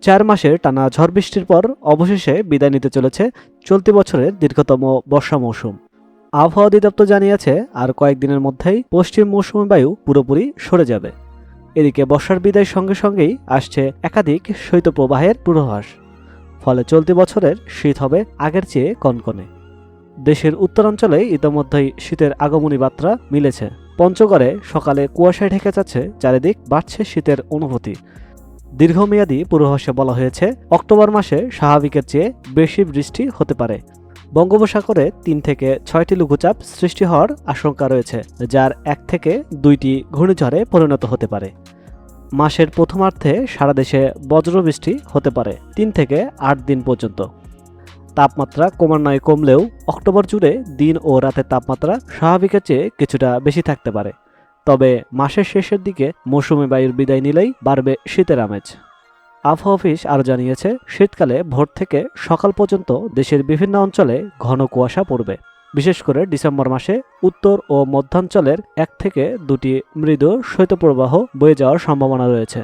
4 মাসের টানা ঝড় বৃষ্টির পর অবশেষে বিদায় নিতে চলেছে চলতি বছরের দীর্ঘতম বর্ষা মৌসুম। আবহাওয়া অধিদপ্তর জানিয়েছে আর কয়েকদিনের মধ্যেই পশ্চিম মৌসুমী বায়ু পুরোপুরি সরে যাবে। এদিকে বর্ষার বিদায়ের সঙ্গে সঙ্গেই আসছে একাধিক শৈত্যপ্রবাহের পূর্বাভাস। ফলে চলতি বছরের শীত হবে আগের চেয়ে কনকনে। দেশের উত্তরাঞ্চলে ইতোমধ্যেই শীতের আগমনী বার্তা মিলেছে। পঞ্চগড়ে সকালে কুয়াশায় ঢেকে যাচ্ছে চারিদিক, বাড়ছে শীতের অনুভূতি। দীর্ঘমেয়াদী পূর্বাভাসে বলা হয়েছে অক্টোবর মাসে স্বাভাবিকের চেয়ে বেশি বৃষ্টি হতে পারে। বঙ্গোপসাগরে 3 থেকে 6টি লঘুচাপ সৃষ্টি হওয়ার আশঙ্কা রয়েছে, যার 1 থেকে 2টি ঘূর্ণিঝড়ে পরিণত হতে পারে। মাসের প্রথমার্ধে সারা দেশে বজ্রবৃষ্টি হতে পারে 3 থেকে 8 দিন পর্যন্ত। তাপমাত্রা ক্রমান্বয়ে কমলেও অক্টোবর জুড়ে দিন ও রাতের তাপমাত্রা স্বাভাবিকের চেয়ে কিছুটা বেশি থাকতে পারে। তবে মাসের শেষের দিকে মৌসুমী বায়ুর বিদায় নিলেই বাড়বে শীতের আমেজ। আবহাওয়া অফিস আরও জানিয়েছে, শীতকালে ভোর থেকে সকাল পর্যন্ত দেশের বিভিন্ন অঞ্চলে ঘন কুয়াশা পড়বে। বিশেষ করে ডিসেম্বর মাসে উত্তর ও মধ্যাঞ্চলের 1 থেকে 2টি মৃদু শৈত্যপ্রবাহ বয়ে যাওয়ার সম্ভাবনা রয়েছে।